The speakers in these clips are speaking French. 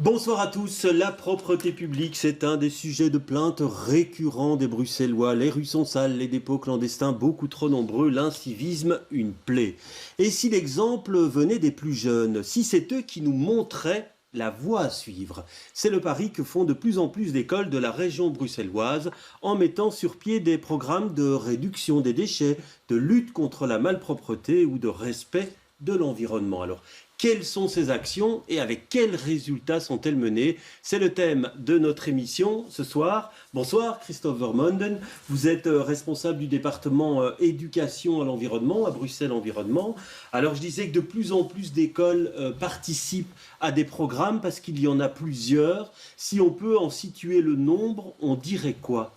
Bonsoir à tous. La propreté publique, c'est un des sujets de plainte récurrents des Bruxellois. Les rues sont sales, les dépôts clandestins beaucoup trop nombreux, l'incivisme une plaie. Et si l'exemple venait des plus jeunes, si c'est eux qui nous montraient la voie à suivre. C'est le pari que font de plus en plus d'écoles de la région bruxelloise en mettant sur pied des programmes de réduction des déchets, de lutte contre la malpropreté ou de respect de l'environnement. Alors, quelles sont ces actions et avec quels résultats sont-elles menées? C'est le thème de notre émission ce soir. Bonsoir Christophe Vermeunden, vous êtes responsable du département éducation à l'environnement, à Bruxelles Environnement. Alors je disais que de plus en plus d'écoles participent à des programmes parce qu'il y en a plusieurs. Si on peut en situer le nombre, on dirait quoi?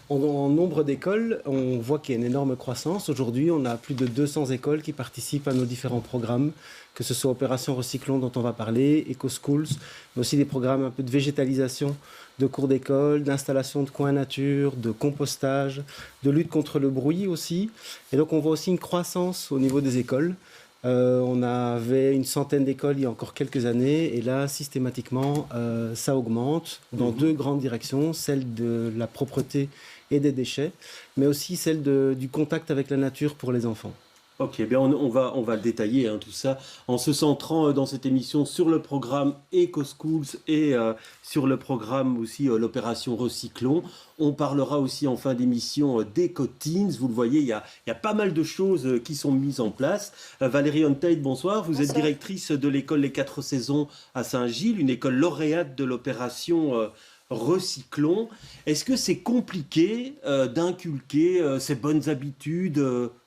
En nombre d'écoles, on voit qu'il y a une énorme croissance. Aujourd'hui, on a plus de 200 écoles qui participent à nos différents programmes, que ce soit Opération Recyclons dont on va parler, EcoSchools, mais aussi des programmes un peu de végétalisation, de cours d'école, d'installation de coins nature, de compostage, de lutte contre le bruit aussi. Et donc on voit aussi une croissance au niveau des écoles. On avait une centaine d'écoles il y a encore quelques années et là, systématiquement, ça augmente dans deux grandes directions, celle de la propreté et des déchets, mais aussi celle du contact avec la nature pour les enfants. Ok, bien on va le détailler tout ça en se centrant dans cette émission sur le programme EcoSchools et sur le programme aussi l'opération Recyclons. On parlera aussi en fin d'émission d'EcoTeens. Vous le voyez, il y a pas mal de choses qui sont mises en place. Valérie Ontait, bonsoir. Vous êtes directrice de l'école Les 4 Saisons à Saint-Gilles, une école lauréate de l'opération Recyclons. Est-ce que c'est compliqué d'inculquer ces bonnes habitudes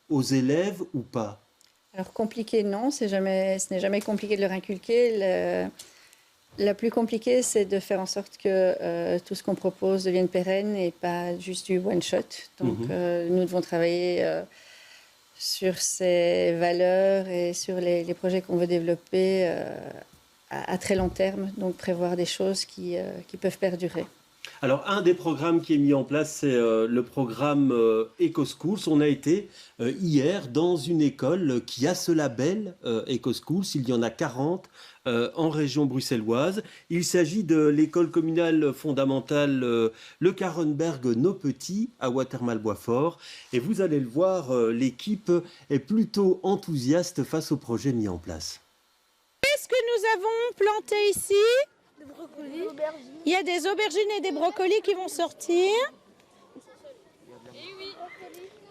aux élèves ou pas? Alors compliqué, non, ce n'est jamais compliqué de leur inculquer. La plus compliquée, c'est de faire en sorte que tout ce qu'on propose devienne pérenne et pas juste du one-shot. Donc nous devons travailler sur ces valeurs et sur les projets qu'on veut développer à très long terme, donc prévoir des choses qui peuvent perdurer. Alors, un des programmes qui est mis en place, c'est le programme EcoSchools. On a été hier dans une école qui a ce label EcoSchools. Il y en a 40 en région bruxelloise. Il s'agit de l'école communale fondamentale Le Carenberg Nos Petits à Watermal-Boisfort. Et vous allez le voir, l'équipe est plutôt enthousiaste face au projet mis en place. Qu'est-ce que nous avons planté ici? Il y a des aubergines et des brocolis qui vont sortir.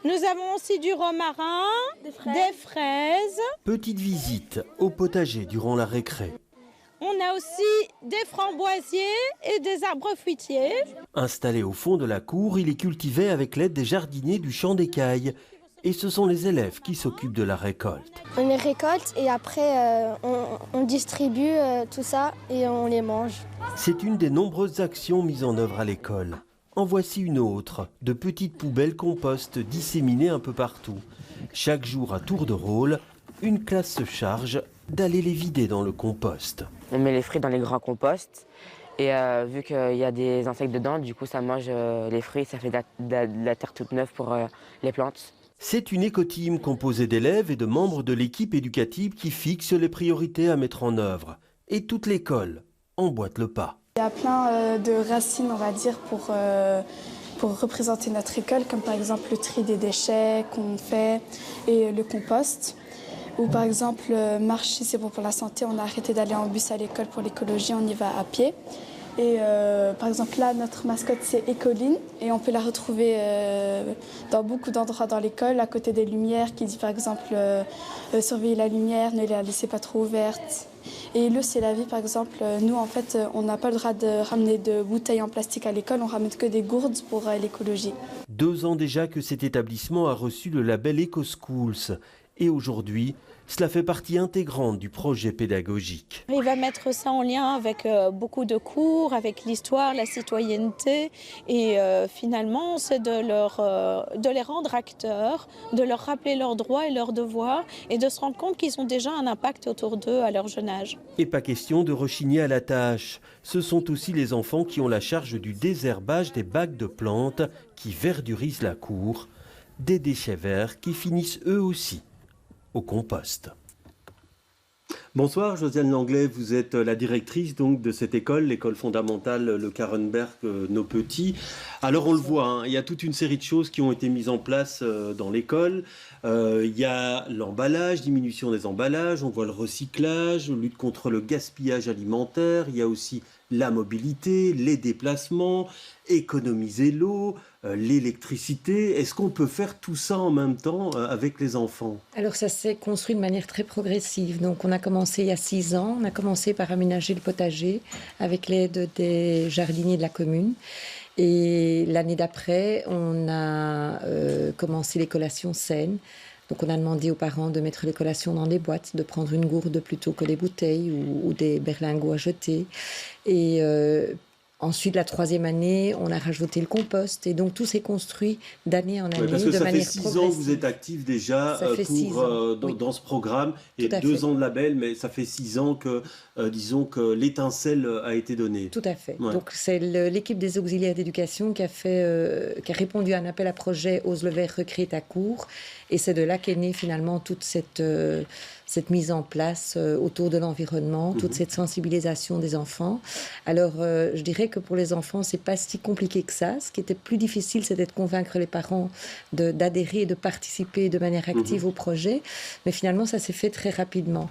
Nous avons aussi du romarin, des fraises. Petite visite au potager durant la récré. On a aussi des framboisiers et des arbres fruitiers. Installé au fond de la cour, il est cultivé avec l'aide des jardiniers du Champ des Cailles. Et ce sont les élèves qui s'occupent de la récolte. On les récolte et après on distribue tout ça et on les mange. C'est une des nombreuses actions mises en œuvre à l'école. En voici une autre, de petites poubelles compost disséminées un peu partout. Chaque jour à tour de rôle, une classe se charge d'aller les vider dans le compost. On met les fruits dans les grands composts et vu qu'il y a des insectes dedans, du coup ça mange les fruits, ça fait de la terre toute neuve pour les plantes. C'est une éco-team composée d'élèves et de membres de l'équipe éducative qui fixe les priorités à mettre en œuvre. Et toute l'école emboîte le pas. Il y a plein de racines, on va dire, pour représenter notre école, comme par exemple le tri des déchets qu'on fait et le compost. Ou par exemple, marcher c'est bon pour la santé, on a arrêté d'aller en bus à l'école pour l'écologie, on y va à pied. Et par exemple là, notre mascotte c'est Écoline et on peut la retrouver dans beaucoup d'endroits dans l'école, à côté des lumières, qui dit par exemple surveiller la lumière, ne la laissez pas trop ouverte. Et l'eau c'est la vie par exemple, nous en fait on n'a pas le droit de ramener de bouteilles en plastique à l'école, on ramène que des gourdes pour l'écologie. 2 ans déjà que cet établissement a reçu le label EcoSchools. Et aujourd'hui, cela fait partie intégrante du projet pédagogique. Il va mettre ça en lien avec beaucoup de cours, avec l'histoire, la citoyenneté. Et finalement, c'est de les rendre acteurs, de leur rappeler leurs droits et leurs devoirs et de se rendre compte qu'ils ont déjà un impact autour d'eux à leur jeune âge. Et pas question de rechigner à la tâche. Ce sont aussi les enfants qui ont la charge du désherbage des bacs de plantes qui verdurisent la cour. Des déchets verts qui finissent eux aussi au compost. Bonsoir, Josiane Langlais, vous êtes la directrice donc de cette école, l'école fondamentale Le Carenberg Nos Petits. Alors on le voit, hein, il y a toute une série de choses qui ont été mises en place dans l'école. Il y a l'emballage, diminution des emballages, on voit le recyclage, lutte contre le gaspillage alimentaire, il y a aussi la mobilité, les déplacements, économiser l'eau, l'électricité. Est-ce qu'on peut faire tout ça en même temps avec les enfants? Alors ça s'est construit de manière très progressive. Donc on a commencé il y a 6 ans, on a commencé par aménager le potager avec l'aide des jardiniers de la commune. Et l'année d'après, on a commencé les collations saines. Donc on a demandé aux parents de mettre les collations dans des boîtes, de prendre une gourde plutôt que des bouteilles ou des berlingots à jeter. Et ensuite, la 3e année, on a rajouté le compost. Et donc tout s'est construit d'année en année, parce que de manière ça fait 6 ans que vous êtes actifs déjà dans ce programme. Et 2 ans de label, mais ça fait 6 ans que, disons, que l'étincelle a été donnée. Tout à fait. Ouais. Donc c'est l'équipe des auxiliaires d'éducation qui a répondu à un appel à projet Ose le Vert, recrée ta cour. Et c'est de là qu'est née finalement toute cette mise en place autour de l'environnement, toute cette sensibilisation des enfants. Alors, je dirais que pour les enfants, c'est pas si compliqué que ça. Ce qui était plus difficile, c'était de convaincre les parents d'adhérer et de participer de manière active au projet. Mais finalement, ça s'est fait très rapidement.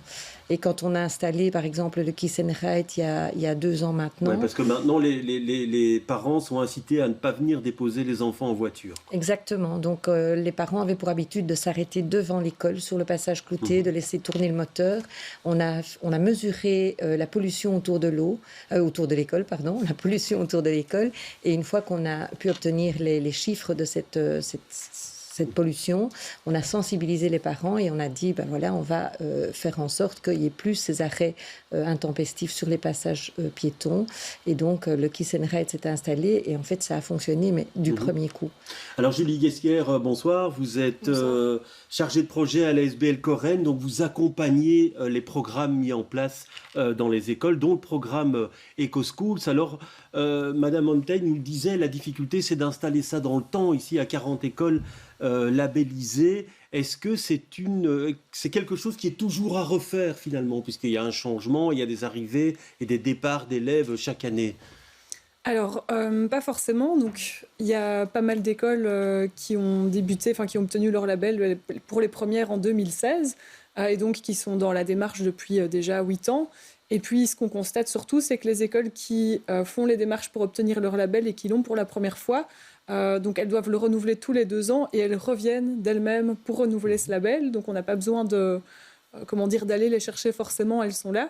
Et quand on a installé, par exemple, le Kiss and Ride il y a 2 ans maintenant... Ouais, parce que maintenant, les parents sont incités à ne pas venir déposer les enfants en voiture. Exactement. Donc, les parents avaient pour habitude de s'arrêter devant l'école, sur le passage clouté, de laisser tourner le moteur. On a mesuré la pollution autour de l'école, la pollution autour de l'école. Et une fois qu'on a pu obtenir les chiffres de cette pollution, on a sensibilisé les parents et on a dit, on va faire en sorte qu'il n'y ait plus ces arrêts intempestifs sur les passages piétons. Et donc, le Kiss and Ride s'est installé et en fait, ça a fonctionné, mais du premier coup. Alors, Julie Guesquière, bonsoir. Vous êtes chargée de projet à l'ASBL Corrèze, donc vous accompagnez les programmes mis en place dans les écoles, dont le programme EcoSchools. Alors, Madame Montaigne nous disait, la difficulté, c'est d'installer ça dans le temps, ici à 40 écoles labellisées. Est-ce que c'est quelque chose qui est toujours à refaire finalement, puisqu'il y a un changement, il y a des arrivées et des départs d'élèves chaque année? Alors, pas forcément. Donc, il y a pas mal d'écoles qui ont débuté, qui ont obtenu leur label pour les premières en 2016, et donc qui sont dans la démarche depuis déjà 8 ans. Et puis, ce qu'on constate surtout, c'est que les écoles qui font les démarches pour obtenir leur label et qui l'ont pour la première fois, donc elles doivent le renouveler tous les 2 ans et elles reviennent d'elles-mêmes pour renouveler ce label. Donc, on n'a pas besoin d'aller les chercher forcément, elles sont là.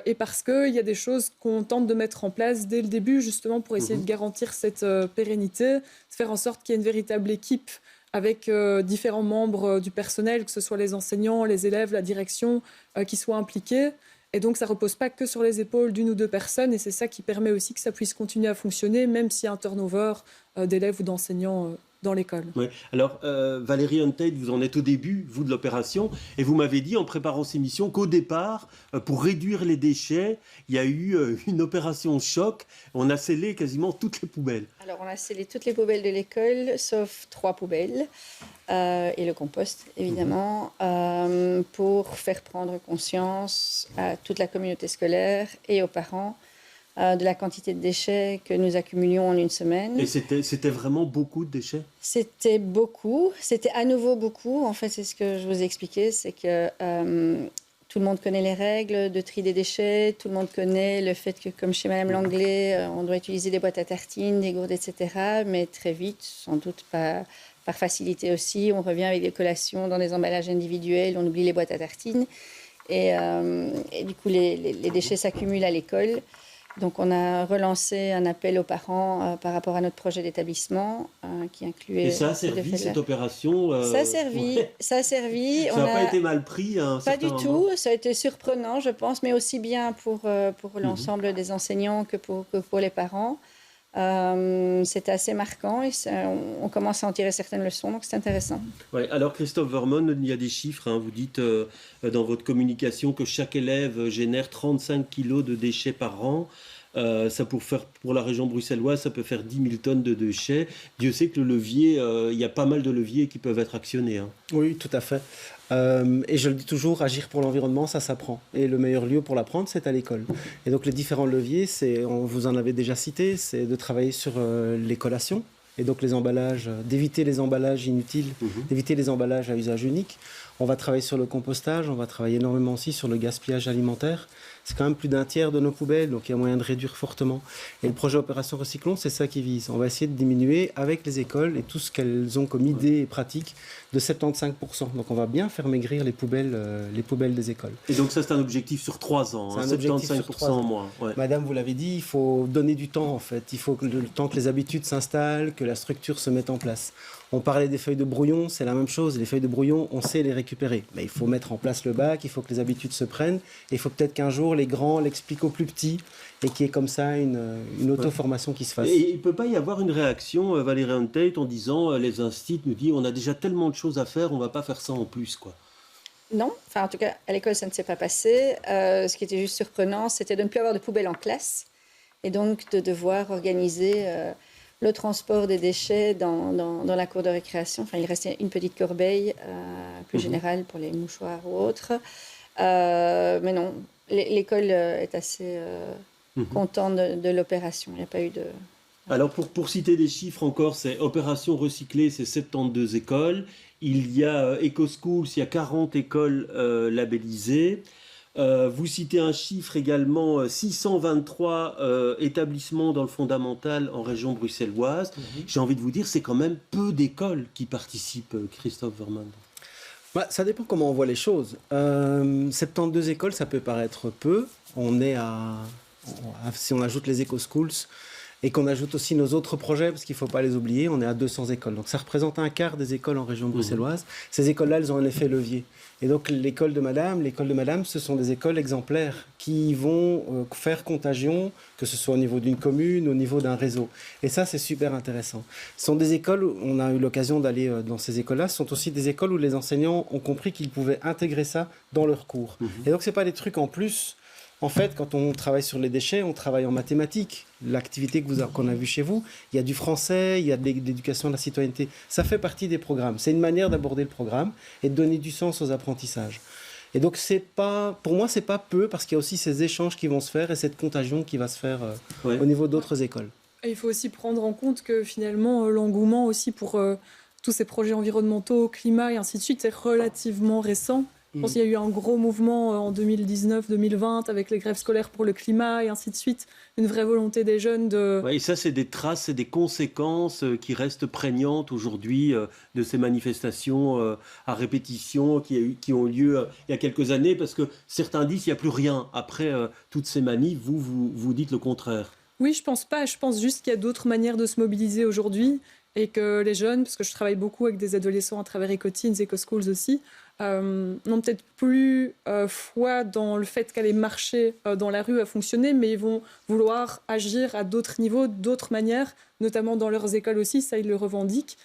Et parce qu'il y a des choses qu'on tente de mettre en place dès le début, justement pour essayer de garantir cette pérennité, de faire en sorte qu'il y ait une véritable équipe avec différents membres du personnel, que ce soit les enseignants, les élèves, la direction, qui soient impliqués. Et donc, ça ne repose pas que sur les épaules d'1 ou 2 personnes. Et c'est ça qui permet aussi que ça puisse continuer à fonctionner, même s'il y a un turnover d'élèves ou d'enseignants dans l'école. Oui. Alors, Valérie Huntate, vous en êtes au début, vous, de l'opération, et vous m'avez dit, en préparant ces missions, qu'au départ, pour réduire les déchets, il y a eu une opération choc. On a scellé quasiment toutes les poubelles. Alors, on a scellé toutes les poubelles de l'école, sauf 3 poubelles, et le compost, évidemment, pour faire prendre conscience à toute la communauté scolaire et aux parents de la quantité de déchets que nous accumulions en une semaine. Et c'était vraiment beaucoup de déchets? C'était beaucoup. C'était à nouveau beaucoup. En fait, c'est ce que je vous ai expliqué, c'est que tout le monde connaît les règles de tri des déchets, tout le monde connaît le fait que, comme chez Madame Langlais, on doit utiliser des boîtes à tartines, des gourdes, etc. Mais très vite, sans doute par facilité aussi, on revient avec des collations dans des emballages individuels, on oublie les boîtes à tartines. Et du coup, les déchets s'accumulent à l'école. Donc, on a relancé un appel aux parents par rapport à notre projet d'établissement qui incluait... Et ça a servi, cette opération Ça a servi. Ouais. Ça a servi. Ça n'a pas été mal pris à un certain moment. Pas du tout. Ça a été surprenant, je pense, mais aussi bien pour l'ensemble des enseignants que pour les parents. C'était assez marquant et on commence à en tirer certaines leçons, donc c'est intéressant. Ouais, alors Christophe Vermon, il y a des chiffres, vous dites dans votre communication que chaque élève génère 35 kilos de déchets par an. Ça pour la région bruxelloise, ça peut faire 10 000 tonnes de déchets. Dieu sait que le levier, il y a pas mal de leviers qui peuvent être actionnés. Hein. Oui, tout à fait. Et je le dis toujours, agir pour l'environnement, ça s'apprend. Et le meilleur lieu pour l'apprendre, c'est à l'école. Et donc les différents leviers, vous en avez déjà cité, c'est de travailler sur les collations. Et donc les emballages, d'éviter les emballages inutiles, d'éviter les emballages à usage unique. On va travailler sur le compostage, on va travailler énormément aussi sur le gaspillage alimentaire. C'est quand même plus d'un tiers de nos poubelles, donc il y a moyen de réduire fortement. Et le projet Opération Recyclons, c'est ça qui vise. On va essayer de diminuer avec les écoles et tout ce qu'elles ont comme idées et pratiques de 75%. Donc on va bien faire maigrir les poubelles des écoles. Et donc ça, c'est un objectif sur 3 ans, hein, 75% en moins. Ouais. Madame, vous l'avez dit, il faut donner du temps en fait. Il faut le temps que les habitudes s'installent, que la structure se mette en place. On parlait des feuilles de brouillon, c'est la même chose. Les feuilles de brouillon, on sait les récupérer. Mais il faut mettre en place le bac, il faut que les habitudes se prennent. Et il faut peut-être qu'un jour, les grands l'expliquent aux plus petits et qu'il y ait comme ça une auto-formation qui se fasse. Et il ne peut pas y avoir une réaction, Valérie Huntait, en disant, les instituts nous disent, on a déjà tellement de choses à faire, on ne va pas faire ça en plus, quoi. Non, enfin en tout cas, à l'école, ça ne s'est pas passé. Ce qui était juste surprenant, c'était de ne plus avoir de poubelles en classe et donc de devoir organiser le transport des déchets dans la cour de récréation. Enfin, il restait une petite corbeille plus générale pour les mouchoirs ou autres. Mais non, l'école est assez contente de l'opération. Il n'y a pas eu de... Alors, pour citer des chiffres encore, c'est Opération Recycler, c'est 72 écoles. Il y a EcoSchools, il y a 40 écoles labellisées. Vous citez un chiffre également, 623 établissements dans le fondamental en région bruxelloise. J'ai envie de vous dire, c'est quand même peu d'écoles qui participent, Christophe Vermand. Bah, ça dépend comment on voit les choses. 72 écoles, ça peut paraître peu. On est si on ajoute les EcoSchools et qu'on ajoute aussi nos autres projets, parce qu'il ne faut pas les oublier, on est à 200 écoles. Donc ça représente un quart des écoles en région bruxelloise. Ces écoles-là, elles ont un effet levier. Et donc l'école de Madame, ce sont des écoles exemplaires qui vont faire contagion, que ce soit au niveau d'une commune, au niveau d'un réseau. Et ça, c'est super intéressant. Ce sont des écoles où on a eu l'occasion d'aller dans ces écoles-là. Ce sont aussi des écoles où les enseignants ont compris qu'ils pouvaient intégrer ça dans leurs cours. Et donc, ce n'est pas des trucs en plus. En fait, quand on travaille sur les déchets, on travaille en mathématiques. L'activité qu'on a vue chez vous, il y a du français, il y a de l'éducation à la citoyenneté. Ça fait partie des programmes. C'est une manière d'aborder le programme et de donner du sens aux apprentissages. Et donc, pour moi, c'est pas peu, parce qu'il y a aussi ces échanges qui vont se faire et cette contagion qui va se faire au niveau d'autres écoles. Et il faut aussi prendre en compte que finalement, l'engouement aussi pour tous ces projets environnementaux, climat et ainsi de suite, est relativement récent. Je pense qu'il y a eu un gros mouvement en 2019-2020 avec les grèves scolaires pour le climat et ainsi de suite. Une vraie volonté des jeunes de... Ouais, et ça, c'est des traces, c'est des conséquences qui restent prégnantes aujourd'hui de ces manifestations à répétition qui ont lieu il y a quelques années, parce que certains disent qu'il n'y a plus rien après toutes ces manifs. Vous dites le contraire. Oui, je pense pas. Je pense juste qu'il y a d'autres manières de se mobiliser aujourd'hui et que les jeunes, parce que je travaille beaucoup avec des adolescents à travers EcoTeens, EcoSchools aussi, n'ont peut-être plus foi dans le fait qu'aller marcher dans la rue a fonctionné, mais ils vont vouloir agir à d'autres niveaux, d'autres manières, notamment dans leurs écoles aussi, ça ils le revendiquent,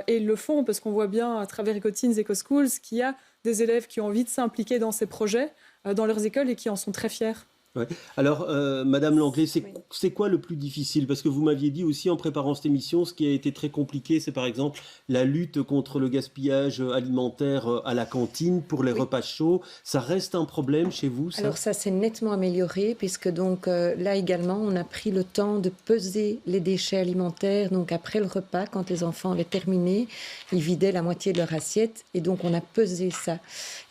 et ils le font parce qu'on voit bien à travers EcoTeens, EcoSchools qu'il y a des élèves qui ont envie de s'impliquer dans ces projets dans leurs écoles et qui en sont très fiers. Ouais. Alors, Madame Langlais, c'est quoi le plus difficile? Parce que vous m'aviez dit aussi en préparant cette émission, ce qui a été très compliqué, c'est par exemple la lutte contre le gaspillage alimentaire à la cantine pour les repas chauds. Ça reste un problème chez vous, ça? Alors ça s'est nettement amélioré, puisque donc là également, on a pris le temps de peser les déchets alimentaires. Donc après le repas, quand les enfants avaient terminé, ils vidaient la moitié de leur assiette, et donc on a pesé ça.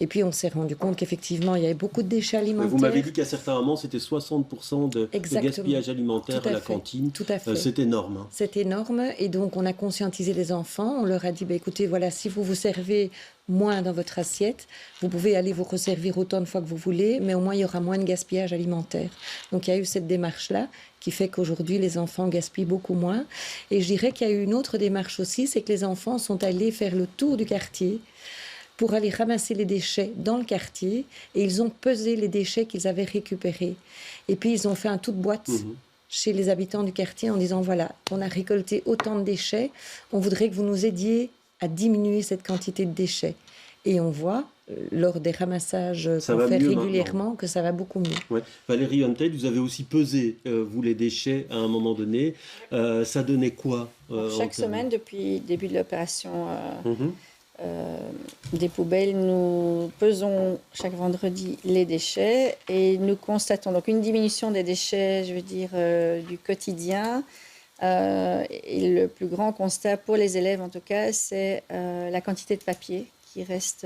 Et puis on s'est rendu compte qu'effectivement, il y avait beaucoup de déchets alimentaires. Vous m'avez dit qu'à certains moments, c'était 60% de gaspillage alimentaire à la cantine. Tout à fait. C'est énorme. Hein. C'est énorme. Et donc, on a conscientisé les enfants. On leur a dit, écoutez, voilà, si vous vous servez moins dans votre assiette, vous pouvez aller vous resservir autant de fois que vous voulez, mais au moins, il y aura moins de gaspillage alimentaire. Donc, il y a eu cette démarche-là qui fait qu'aujourd'hui, les enfants gaspillent beaucoup moins. Et je dirais qu'il y a eu une autre démarche aussi, c'est que les enfants sont allés faire le tour du quartier pour aller ramasser les déchets dans le quartier, et ils ont pesé les déchets qu'ils avaient récupérés. Et puis, ils ont fait un toute-boîte chez les habitants du quartier en disant, voilà, on a récolté autant de déchets, on voudrait que vous nous aidiez à diminuer cette quantité de déchets. Et on voit, lors des ramassages Ça qu'on va fait mieux régulièrement, que ça va beaucoup mieux. Ouais. Valérie Hunted, vous avez aussi pesé, vous, les déchets à un moment donné. Ça donnait quoi Chaque semaine, depuis le début de l'opération des poubelles, nous pesons chaque vendredi les déchets et nous constatons donc une diminution des déchets, je veux dire, du quotidien. Et le plus grand constat pour les élèves, en tout cas, c'est la quantité de papier qui reste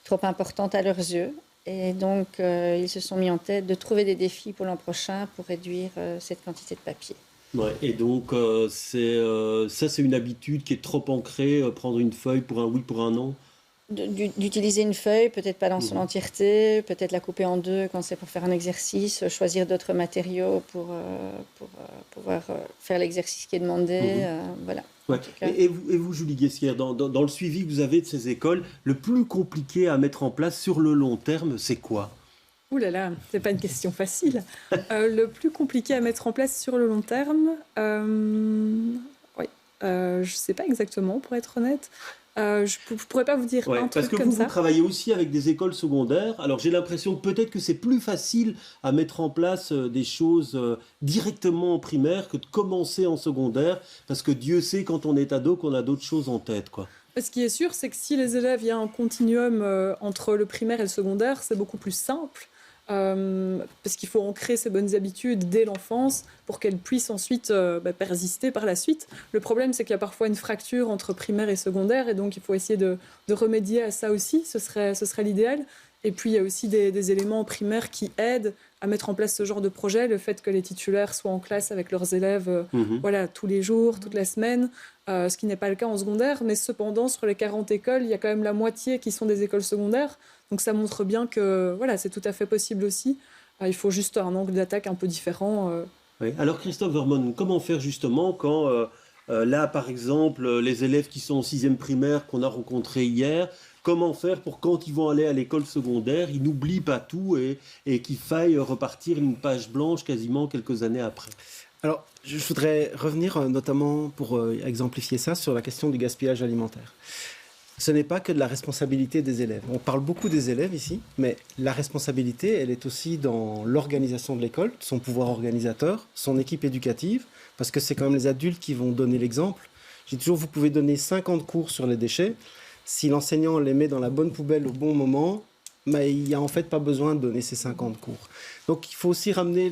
trop importante à leurs yeux. Et donc, ils se sont mis en tête de trouver des défis pour l'an prochain pour réduire cette quantité de papier. Ouais, et donc, c'est une habitude qui est trop ancrée, prendre une feuille pour un oui, pour un non. D'utiliser une feuille, peut-être pas dans son entièreté, peut-être la couper en deux quand c'est pour faire un exercice, choisir d'autres matériaux pour pouvoir faire l'exercice qui est demandé. Voilà. Ouais. Et vous, Julie Guessière, dans le suivi que vous avez de ces écoles, le plus compliqué à mettre en place sur le long terme, c'est quoi ? Ouh là là, c'est pas une question facile. Le plus compliqué à mettre en place sur le long terme, je sais pas exactement, pour être honnête. Je pourrais pas vous dire un truc comme ça. Parce que vous travaillez aussi avec des écoles secondaires. Alors j'ai l'impression que peut-être que c'est plus facile à mettre en place des choses directement en primaire que de commencer en secondaire. Parce que Dieu sait quand on est ado qu'on a d'autres choses en tête, quoi. Ce qui est sûr, c'est que si les élèves, il y a un continuum entre le primaire et le secondaire, c'est beaucoup plus simple. Parce qu'il faut ancrer ces bonnes habitudes dès l'enfance pour qu'elles puissent ensuite persister par la suite. Le problème, c'est qu'il y a parfois une fracture entre primaire et secondaire, et donc il faut essayer de remédier à ça aussi, ce serait l'idéal. Et puis il y a aussi des éléments en primaire qui aident à mettre en place ce genre de projet, le fait que les titulaires soient en classe avec leurs élèves tous les jours, toute la semaine, ce qui n'est pas le cas en secondaire, mais cependant sur les 40 écoles, il y a quand même la moitié qui sont des écoles secondaires. Donc ça montre bien que c'est tout à fait possible aussi. Il faut juste un angle d'attaque un peu différent. Oui. Alors Christophe Vermeulen, comment faire justement quand, là par exemple, les élèves qui sont en 6e primaire qu'on a rencontrés hier, comment faire pour quand ils vont aller à l'école secondaire, ils n'oublient pas tout et qu'il faille repartir une page blanche quasiment quelques années après ? Alors, je voudrais revenir notamment pour exemplifier ça sur la question du gaspillage alimentaire. Ce n'est pas que de la responsabilité des élèves. On parle beaucoup des élèves ici, mais la responsabilité, elle est aussi dans l'organisation de l'école, son pouvoir organisateur, son équipe éducative, parce que c'est quand même les adultes qui vont donner l'exemple. J'ai toujours, vous pouvez donner 50 cours sur les déchets. Si l'enseignant les met dans la bonne poubelle au bon moment, il n'y a en fait pas besoin de donner ces 50 cours. Donc il faut aussi ramener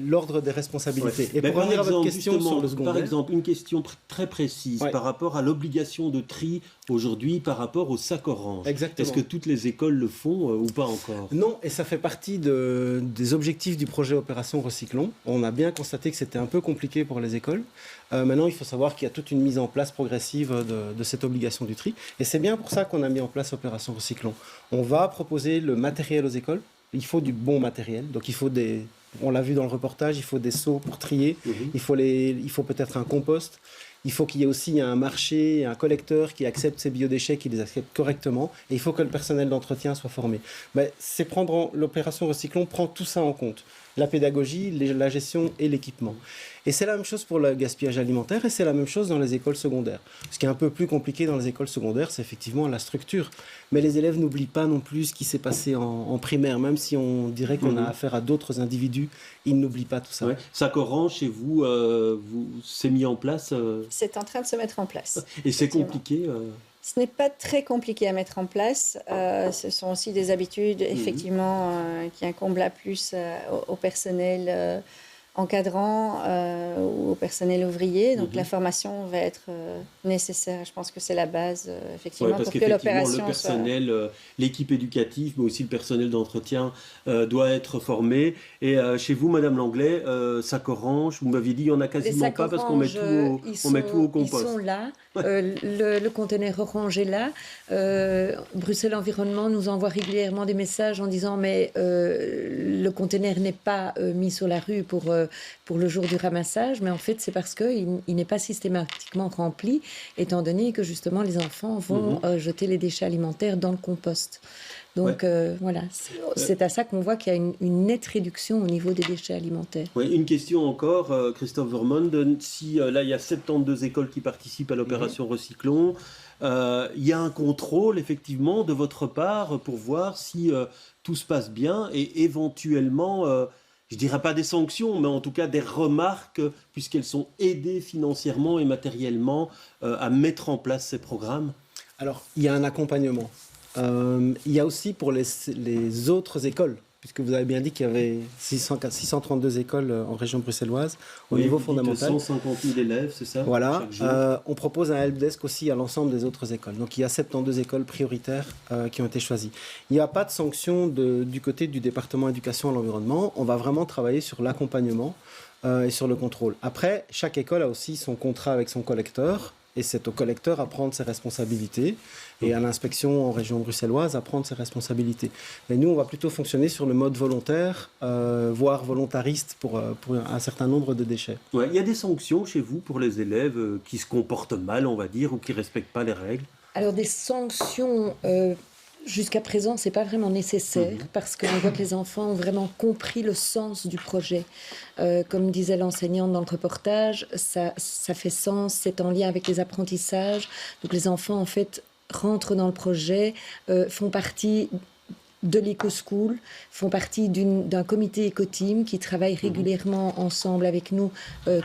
l'ordre des responsabilités. Ouais. Et pour revenir à votre question sur le secondaire... Par exemple, une question très précise par rapport à l'obligation de tri aujourd'hui par rapport au sac orange. Exactement. Est-ce que toutes les écoles le font ou pas encore ? Non, et ça fait partie des objectifs du projet Opération Recyclons. On a bien constaté que c'était un peu compliqué pour les écoles. Maintenant, il faut savoir qu'il y a toute une mise en place progressive de cette obligation du tri. Et c'est bien pour ça qu'on a mis en place Opération Recyclons. On va proposer le matériel aux écoles. Il faut du bon matériel. Donc il faut on l'a vu dans le reportage, il faut des seaux pour trier. Il faut peut-être un compost. Il faut qu'il y ait aussi un marché, un collecteur qui accepte ces biodéchets, qui les accepte correctement. Et il faut que le personnel d'entretien soit formé. L'opération Recyclons prend tout ça en compte. La pédagogie, la gestion et l'équipement. Et c'est la même chose pour le gaspillage alimentaire et c'est la même chose dans les écoles secondaires. Ce qui est un peu plus compliqué dans les écoles secondaires, c'est effectivement la structure. Mais les élèves n'oublient pas non plus ce qui s'est passé en primaire. Même si on dirait qu'on a affaire à d'autres individus, ils n'oublient pas tout ça. Ouais. Sac orange, chez vous, c'est mis en place C'est en train de se mettre en place. Et c'est compliqué Ce n'est pas très compliqué à mettre en place. Ce sont aussi des habitudes, effectivement, qui incombent là plus au personnel encadrant ou au personnel ouvrier. Donc la formation va être nécessaire. Je pense que c'est la base, effectivement, pour que l'opération le personnel, l'équipe éducative, mais aussi le personnel d'entretien doit être formé. Et chez vous, Madame Langlais, sac orange, vous m'aviez dit, il n'y en a quasiment pas parce qu'on met tout au compost. Ils sont là. Le conteneur orange est là. Bruxelles Environnement nous envoie régulièrement des messages en disant mais le conteneur n'est pas mis sur la rue pour le jour du ramassage, mais en fait c'est parce qu'il n'est pas systématiquement rempli, étant donné que justement les enfants vont jeter les déchets alimentaires dans le compost. Donc voilà, c'est à ça qu'on voit qu'il y a une nette réduction au niveau des déchets alimentaires. Ouais, une question encore, Christophe Vermond. Si là, il y a 72 écoles qui participent à l'opération Recyclons, il y a un contrôle effectivement de votre part pour voir si tout se passe bien et éventuellement, je dirais pas des sanctions, mais en tout cas des remarques, puisqu'elles sont aidées financièrement et matériellement à mettre en place ces programmes. Alors, il y a un accompagnement. Il y a aussi pour les autres écoles, puisque vous avez bien dit qu'il y avait 632 écoles en région bruxelloise au niveau fondamental. 150 000 élèves, c'est ça? Voilà. On propose un helpdesk aussi à l'ensemble des autres écoles. Donc il y a 72 écoles prioritaires qui ont été choisies. Il n'y a pas de sanction du côté du département éducation à l'environnement. On va vraiment travailler sur l'accompagnement et sur le contrôle. Après, chaque école a aussi son contrat avec son collecteur. Et c'est au collecteur à prendre ses responsabilités et à l'inspection en région bruxelloise à prendre ses responsabilités. Mais nous, on va plutôt fonctionner sur le mode volontaire, voire volontariste pour un certain nombre de déchets. Ouais, il y a des sanctions chez vous pour les élèves qui se comportent mal, on va dire, ou qui ne respectent pas les règles? Alors des sanctions... Jusqu'à présent, ce n'est pas vraiment nécessaire parce qu'on voit que les enfants ont vraiment compris le sens du projet. Comme disait l'enseignante dans le reportage, ça fait sens, c'est en lien avec les apprentissages. Donc les enfants, en fait, rentrent dans le projet, font partie de l'éco-school, font partie d'un comité éco-team qui travaille régulièrement ensemble avec nous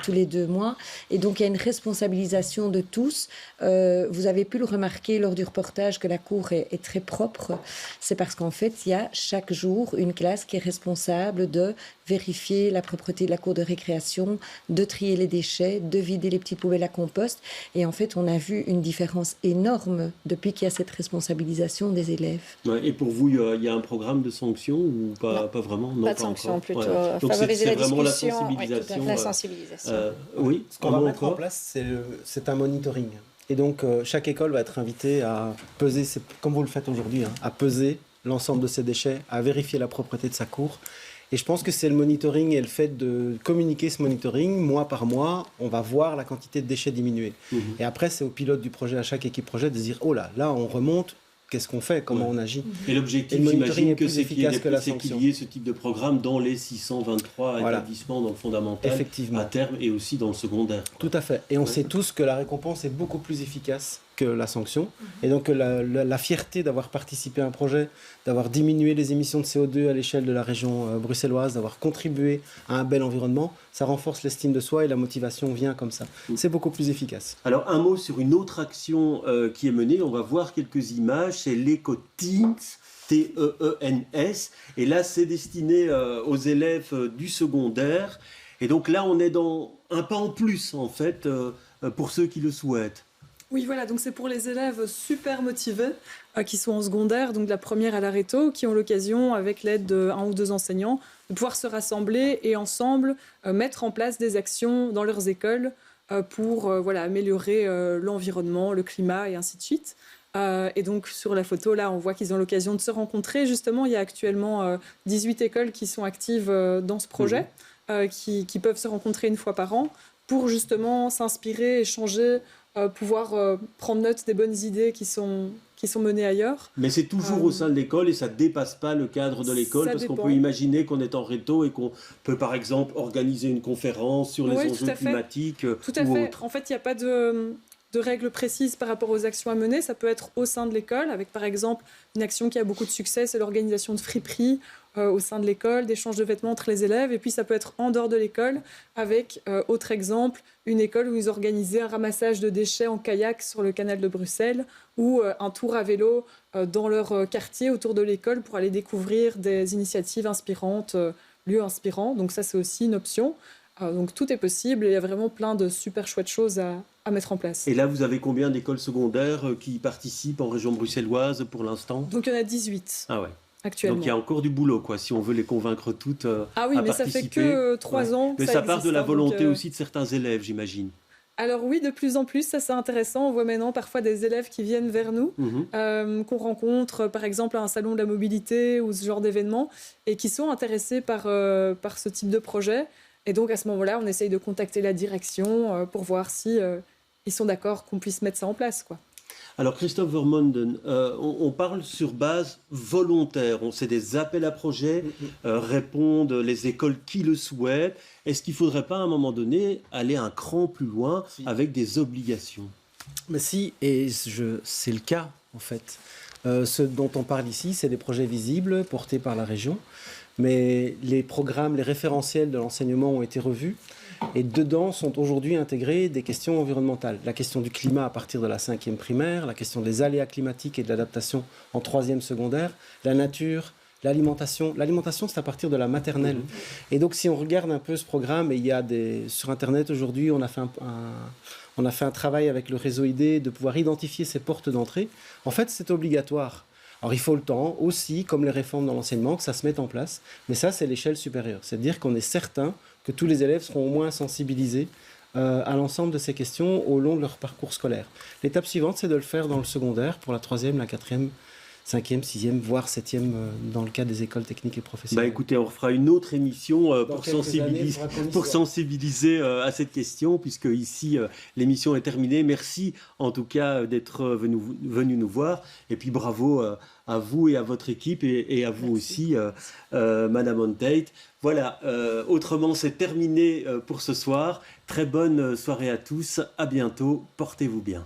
tous les 2 mois. Et donc, il y a une responsabilisation de tous. Vous avez pu le remarquer lors du reportage que la cour est très propre. C'est parce qu'en fait, il y a chaque jour une classe qui est responsable de vérifier la propreté de la cour de récréation, de trier les déchets, de vider les petites poubelles à compost. Et en fait, on a vu une différence énorme depuis qu'il y a cette responsabilisation des élèves. Ouais, et pour vous, il y a un programme de sanctions ou pas vraiment? Non, pas de sanctions, plutôt Donc favoriser la vraiment discussion. la sensibilisation. Oui, Ce qu'on va mettre en place, c'est un monitoring. Et donc, chaque école va être invitée à peser, comme vous le faites aujourd'hui, à peser l'ensemble de ses déchets, à vérifier la propreté de sa cour. Et je pense que c'est le monitoring et le fait de communiquer ce monitoring, mois par mois, on va voir la quantité de déchets diminuer. Et après, c'est au pilote du projet, à chaque équipe projet, de dire « Oh là, on remonte, qu'est-ce qu'on fait, comment on agit ?» Et l'objectif, j'imagine que c'est qu'il y ait ce type de programme dans les 623 établissements dans le fondamental, effectivement, à terme, et aussi dans le secondaire. Tout à fait. Et on sait tous que la récompense est beaucoup plus efficace que la sanction. Et donc la fierté d'avoir participé à un projet, d'avoir diminué les émissions de CO2 à l'échelle de la région bruxelloise, d'avoir contribué à un bel environnement, ça renforce l'estime de soi et la motivation vient comme ça. C'est beaucoup plus efficace. Alors un mot sur une autre action qui est menée, on va voir quelques images, c'est l'EcoTeens, T-E-E-N-S, et là c'est destiné aux élèves du secondaire, et donc là on est dans un pas en plus en fait pour ceux qui le souhaitent. Oui, voilà, donc c'est pour les élèves super motivés qui sont en secondaire, donc de la première à la réto, qui ont l'occasion, avec l'aide d'un ou 2 enseignants, de pouvoir se rassembler et ensemble mettre en place des actions dans leurs écoles pour améliorer l'environnement, le climat et ainsi de suite. Et donc sur la photo, là, on voit qu'ils ont l'occasion de se rencontrer. Justement, il y a actuellement 18 écoles qui sont actives dans ce projet, qui peuvent se rencontrer une fois par an pour justement s'inspirer, échanger, pouvoir prendre note des bonnes idées qui sont menées ailleurs. Mais c'est toujours au sein de l'école et ça ne dépasse pas le cadre de l'école, parce qu'on peut imaginer qu'on est en réto et qu'on peut par exemple organiser une conférence sur les enjeux climatiques tout à fait. En fait, il n'y a pas de règles précises par rapport aux actions à mener. Ça peut être au sein de l'école, avec par exemple une action qui a beaucoup de succès, c'est l'organisation de friperies au sein de l'école, d'échanges de vêtements entre les élèves. Et puis ça peut être en dehors de l'école, avec, autre exemple, une école où ils organisaient un ramassage de déchets en kayak sur le canal de Bruxelles, ou un tour à vélo dans leur quartier autour de l'école pour aller découvrir des initiatives inspirantes, lieux inspirants. Donc ça, c'est aussi une option. Donc tout est possible et il y a vraiment plein de super chouettes choses à mettre en place. Et là, vous avez combien d'écoles secondaires qui participent en région bruxelloise pour l'instant? Donc il y en a 18. Ah ouais. Actuellement. Donc il y a encore du boulot, quoi, si on veut les convaincre toutes Ah oui, à mais participer. ça fait que 3 ans que mais ça part de la volonté donc, aussi de certains élèves, j'imagine. Alors oui, de plus en plus, ça c'est intéressant. On voit maintenant parfois des élèves qui viennent vers nous, qu'on rencontre par exemple à un salon de la mobilité ou ce genre d'événement, et qui sont intéressés par ce type de projet. Et donc à ce moment-là, on essaye de contacter la direction pour voir si ils sont d'accord qu'on puisse mettre ça en place, quoi. Alors Christophe Vermeulen, on parle sur base volontaire, c'est des appels à projets, répondent les écoles qui le souhaitent. Est-ce qu'il ne faudrait pas à un moment donné aller un cran plus loin avec des obligations? Mais si, et c'est le cas en fait. Ce dont on parle ici, c'est des projets visibles portés par la région, mais les programmes, les référentiels de l'enseignement ont été revus. Et dedans sont aujourd'hui intégrées des questions environnementales. La question du climat à partir de la 5e primaire, la question des aléas climatiques et de l'adaptation en 3e secondaire, la nature, l'alimentation. L'alimentation, c'est à partir de la maternelle. Et donc, si on regarde un peu ce programme, et il y a sur Internet aujourd'hui, on a fait un travail avec le réseau ID de pouvoir identifier ces portes d'entrée. En fait, c'est obligatoire. Alors, il faut le temps aussi, comme les réformes dans l'enseignement, que ça se mette en place. Mais ça, c'est l'échelle supérieure. C'est-à-dire qu'on est certain que tous les élèves seront au moins sensibilisés à l'ensemble de ces questions au long de leur parcours scolaire. L'étape suivante, c'est de le faire dans le secondaire pour la 3e, la 4e, 5e, 6e, voire 7e dans le cas des écoles techniques et professionnelles. Bah écoutez, on refera une autre émission pour sensibiliser à cette question, puisque ici, l'émission est terminée. Merci en tout cas d'être venu nous voir. Et puis bravo à vous et à votre équipe et à vous aussi, Madame On-Tate. Voilà, autrement c'est terminé pour ce soir. Très bonne soirée à tous. À bientôt. Portez-vous bien.